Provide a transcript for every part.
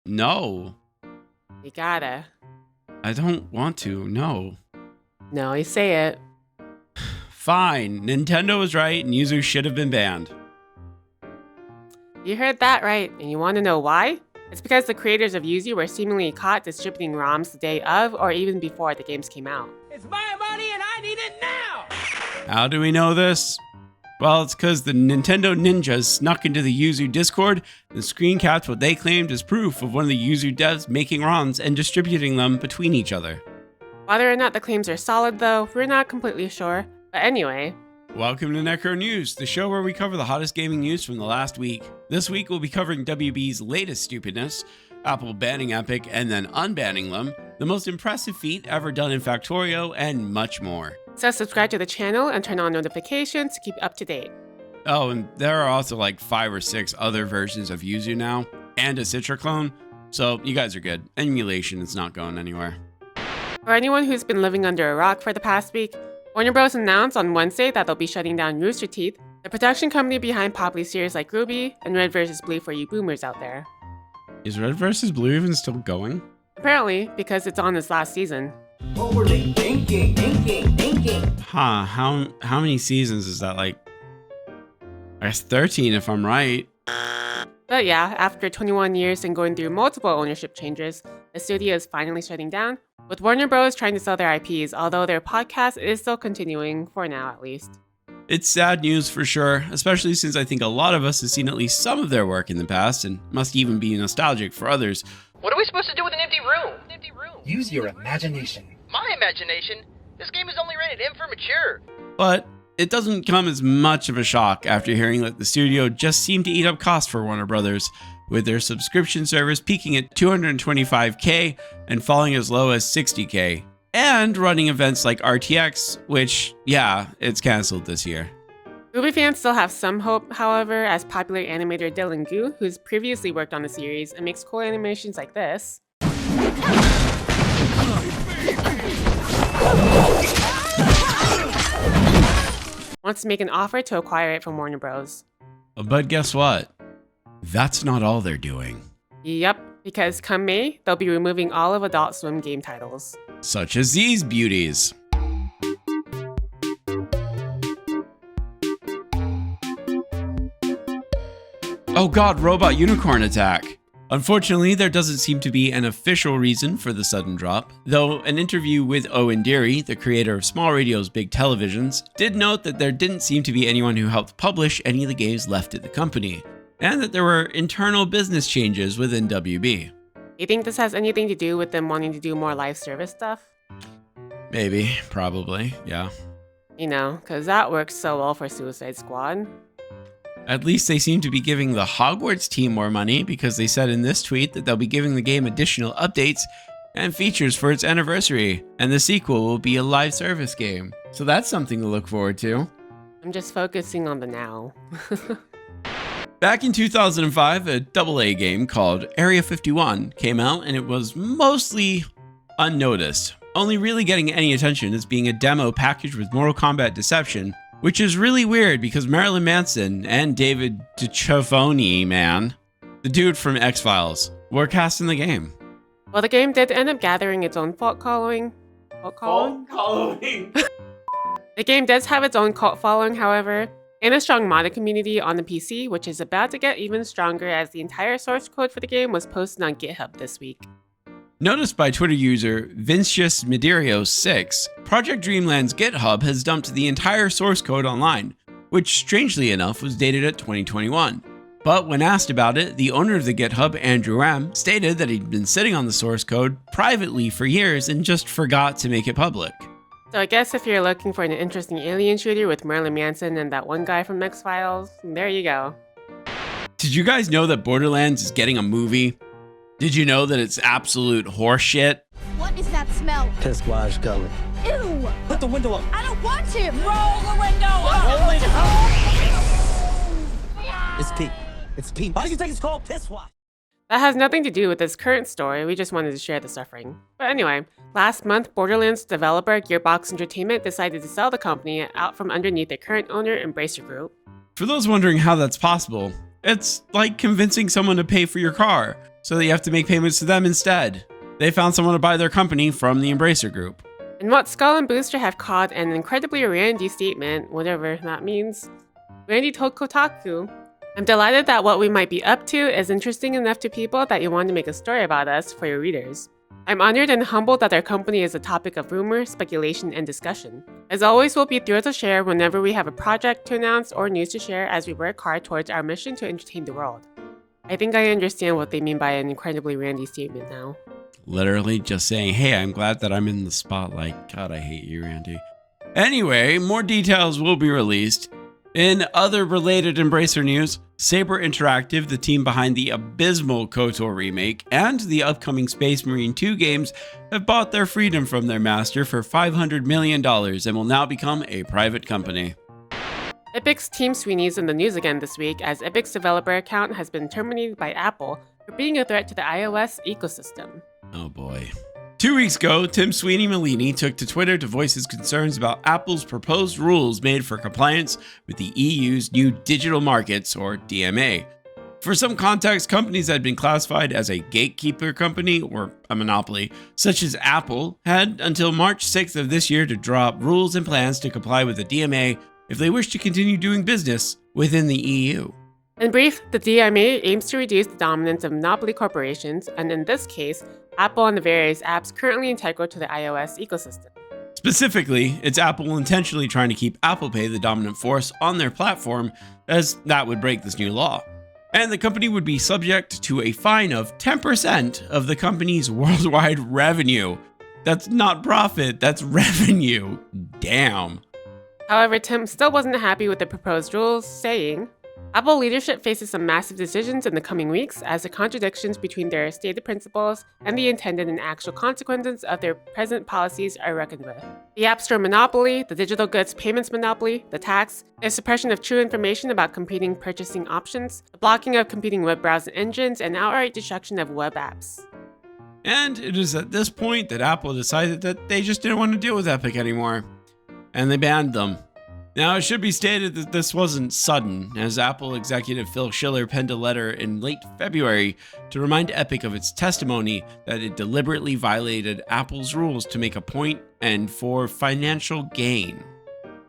No. You gotta. I don't want to, no. No, you say it. Fine, Nintendo was right and YUZU should have been banned. You heard that right, and you want to know why? It's because the creators of YUZU were seemingly caught distributing ROMs the day of or even before the games came out. It's my money and I need it now! How do we know this? Well, it's because the Nintendo ninjas snuck into the YUZU Discord and screen capped what they claimed as proof of one of the YUZU devs making ROMs and distributing them between each other. Whether or not the claims are solid though, we're not completely sure. But anyway. Welcome to Necro News, the show where we cover the hottest gaming news from the last week. This week we'll be covering WB's latest stupidness, Apple banning Epic and then unbanning them, the most impressive feat ever done in Factorio, and much more. So subscribe to the channel and turn on notifications to keep up to date. Oh, and there are also like 5 or 6 other versions of YUZU now, and a Citra clone, so you guys are good. Emulation is not going anywhere. For anyone who's been living under a rock for the past week, Warner Bros. Announced on Wednesday that they'll be shutting down Rooster Teeth, the production company behind popular series like Ruby and Red vs. Blue for you boomers out there. Is Red vs. Blue even still going? Apparently, because it's on its last season. Overly thinking. Huh, how many seasons is that? Like, I guess 13 if I'm right. But yeah, after 21 years and going through multiple ownership changes, the studio is finally shutting down, with Warner Bros. Trying to sell their IPs, although their podcast is still continuing, for now at least. It's sad news for sure, especially since I think a lot of us have seen at least some of their work in the past and must even be nostalgic for others. What are we supposed to do with an empty room? Use your imagination. My imagination? This game is only rated M for mature. But it doesn't come as much of a shock after hearing that the studio just seemed to eat up costs for Warner Brothers, with their subscription service peaking at $225K and falling as low as $60K, and running events like RTX, which, yeah, it's cancelled this year. Ruby fans still have some hope, however, as popular animator Dylan Gu, who's previously worked on the series and makes cool animations like this, wants to make an offer to acquire it from Warner Bros. But guess what? That's not all they're doing. Yep, because come May, they'll be removing all of Adult Swim game titles. Such as these beauties. Oh god, robot unicorn attack! Unfortunately, there doesn't seem to be an official reason for the sudden drop, though an interview with Owen Deary, the creator of Small Radio's Big Televisions, did note that there didn't seem to be anyone who helped publish any of the games left at the company, and that there were internal business changes within WB. You think this has anything to do with them wanting to do more live service stuff? Maybe, probably, yeah. You know, because that works so well for Suicide Squad. At least they seem to be giving the Hogwarts team more money, because they said in this tweet that they'll be giving the game additional updates and features for its anniversary, and the sequel will be a live service game. So that's something to look forward to. I'm just focusing on the now. Back in 2005, a AA game called Area 51 came out, and it was mostly unnoticed, only really getting any attention as being a demo packaged with Mortal Kombat Deception, which is really weird because Marilyn Manson and David Duchovny, man, the dude from X-Files, were cast in the game. Well, the game did end up gathering its own cult following. The game does have its own cult following, however, and a strong modded community on the PC, which is about to get even stronger as the entire source code for the game was posted on Github this week. Noticed by Twitter user Vincius Medirio 6, Project Dreamland's GitHub has dumped the entire source code online, which strangely enough was dated at 2021. But when asked about it, the owner of the GitHub, Andrew M., stated that he'd been sitting on the source code privately for years and just forgot to make it public. So I guess if you're looking for an interesting alien shooter with Marilyn Manson and that one guy from X-Files, there you go. Did you guys know that Borderlands is getting a movie? Did you know that it's absolute horseshit? What is that smell? Piss wash color. Ew! Put the window up. I don't want to! Roll the window up. Roll it up. It's pee. It's pee. Why do you think it's called piss wash? That has nothing to do with this current story, we just wanted to share the suffering. But anyway, last month, Borderlands developer Gearbox Entertainment decided to sell the company out from underneath their current owner, Embracer Group. For those wondering how that's possible, it's like convincing someone to pay for your car. so that you have to make payments to them instead. They found someone to buy their company from the Embracer Group. And what Skull and Booster have called an incredibly Randy statement, whatever that means, Randy told Kotaku, "I'm delighted that what we might be up to is interesting enough to people that you want to make a story about us for your readers. I'm honored and humbled that our company is a topic of rumor, speculation, and discussion. As always, we'll be thrilled to share whenever we have a project to announce or news to share as we work hard towards our mission to entertain the world." I think I understand what they mean by an incredibly Randy statement now. Literally just saying, hey, I'm glad that I'm in the spotlight. God, I hate you, Randy. Anyway, more details will be released. In other related Embracer news, Saber Interactive, the team behind the abysmal KOTOR remake and the upcoming Space Marine 2 games, have bought their freedom from their master for $500 million and will now become a private company. Epic's Team Sweeney's in the news again this week as Epic's developer account has been terminated by Apple for being a threat to the iOS ecosystem. Oh boy. 2 weeks ago, Tim Sweeney-Malini took to Twitter to voice his concerns about Apple's proposed rules made for compliance with the EU's new Digital Markets, or DMA. For some context, companies that had been classified as a gatekeeper company or a monopoly, such as Apple, had until March 6th of this year to draw up rules and plans to comply with the DMA if they wish to continue doing business within the EU. In brief, the DMA aims to reduce the dominance of monopoly corporations, and in this case, Apple and the various apps currently integral to the iOS ecosystem. Specifically, it's Apple intentionally trying to keep Apple Pay the dominant force on their platform, as that would break this new law. And the company would be subject to a fine of 10% of the company's worldwide revenue. That's not profit, that's revenue. Damn. However, Tim still wasn't happy with the proposed rules, saying, "Apple leadership faces some massive decisions in the coming weeks as the contradictions between their stated principles and the intended and actual consequences of their present policies are reckoned with. The App Store monopoly, the digital goods payments monopoly, the tax, the suppression of true information about competing purchasing options, the blocking of competing web browsing engines, and outright destruction of web apps." And it is at this point that Apple decided that they just didn't want to deal with Epic anymore, and they banned them. Now, it should be stated that this wasn't sudden, as Apple executive Phil Schiller penned a letter in late February to remind Epic of its testimony that it deliberately violated Apple's rules to make a point and for financial gain.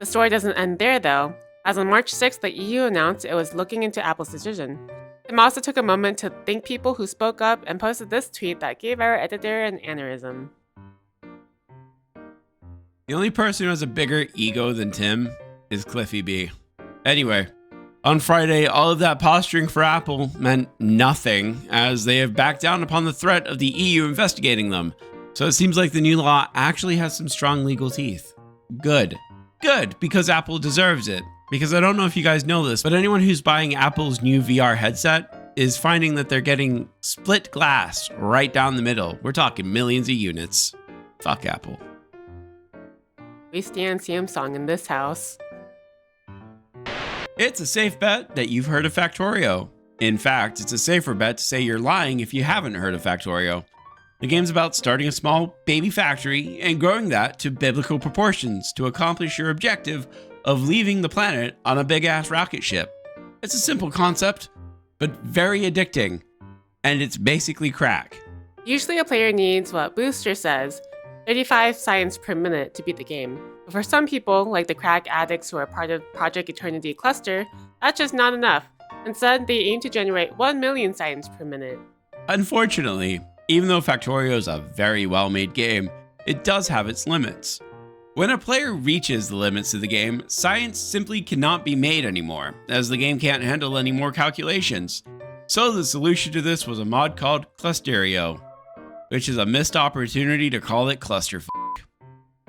The story doesn't end there, though, as on March 6th, the EU announced it was looking into Apple's decision. Tim also took a moment to thank people who spoke up and posted this tweet that gave our editor an aneurysm. The only person who has a bigger ego than Tim is Cliffy B. Anyway, on Friday, all of that posturing for Apple meant nothing, as they have backed down upon the threat of the EU investigating them. So it seems like the new law actually has some strong legal teeth. Good. Good, because Apple deserves it. Because I don't know if you guys know this, but anyone who's buying Apple's new VR headset is finding that they're getting split glass right down the middle. We're talking millions of units. Fuck Apple. We stand Samsung in this house. It's a safe bet that you've heard of Factorio. In fact, it's a safer bet to say you're lying if you haven't heard of Factorio. The game's about starting a small baby factory and growing that to biblical proportions to accomplish your objective of leaving the planet on a big-ass rocket ship. It's a simple concept, but very addicting, and it's basically crack. Usually a player needs what Booster says, 35 science per minute to beat the game. But for some people, like the crack addicts who are part of Project Eternity Cluster, that's just not enough. Instead, they aim to generate 1 million science per minute. Unfortunately, even though Factorio is a very well-made game, it does have its limits. When a player reaches the limits of the game, science simply cannot be made anymore, as the game can't handle any more calculations. So the solution to this was a mod called Clusterio, which is a missed opportunity to call it clusterfuck.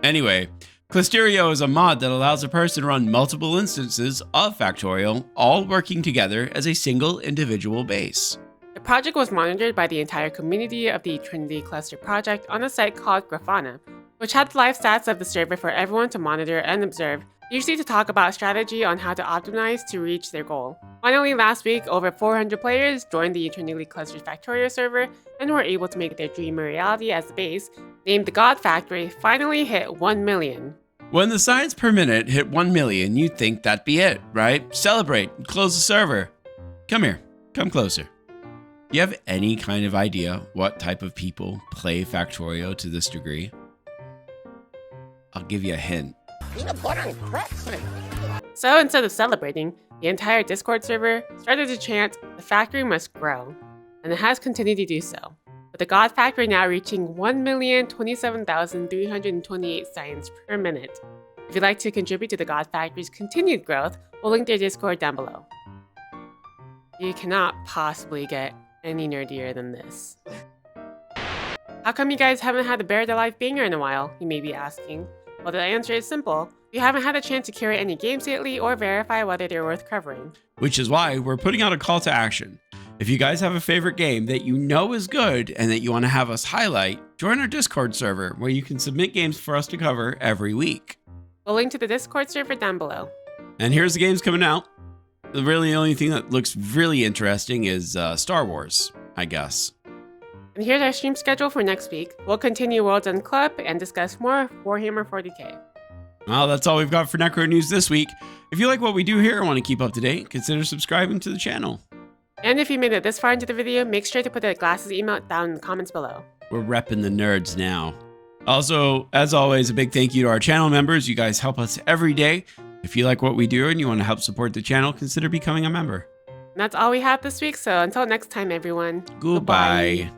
Anyway, Clusterio is a mod that allows a person to run multiple instances of Factorio, all working together as a single individual base. The project was monitored by the entire community of the Trinity Cluster project on a site called Grafana, which had the live stats of the server for everyone to monitor and observe, usually to talk about strategy on how to optimize to reach their goal. Finally, last week, over 400 players joined the Eternity Cluster Factorio server and were able to make their dream a reality as the base, named the God Factory, finally hit 1 million. When the science per minute hit 1 million, you'd think that'd be it, right? Celebrate and close the server. Come here. Come closer. Do you have any kind of idea what type of people play Factorio to this degree? I'll give you a hint. Peanut butter and cracks. So instead of celebrating, the entire Discord server started to chant, "The factory must grow," and it has continued to do so, with the God Factory now reaching 1,027,328 signs per minute. If you'd like to contribute to the God Factory's continued growth, we'll link their Discord down below. You cannot possibly get any nerdier than this. How come you guys haven't had a Buried Alive banger in a while, you may be asking? Well, the answer is simple. We haven't had a chance to curate any games lately or verify whether they're worth covering. Which is why we're putting out a call to action. If you guys have a favorite game that you know is good and that you want to have us highlight, join our Discord server where you can submit games for us to cover every week. We'll link to the Discord server down below. And here's the games coming out. The really only thing that looks really interesting is Star Wars, I guess. And here's our stream schedule for next week. We'll continue Worlds End Club and discuss more Warhammer 40k. Well, that's all we've got for Necro News this week. If you like what we do here and want to keep up to date, consider subscribing to the channel. And if you made it this far into the video, make sure to put the glasses emote down in the comments below. We're repping the nerds now. Also, as always, a big thank you to our channel members. You guys help us every day. If you like what we do and you want to help support the channel, consider becoming a member. And that's all we have this week, so until next time, everyone. Goodbye.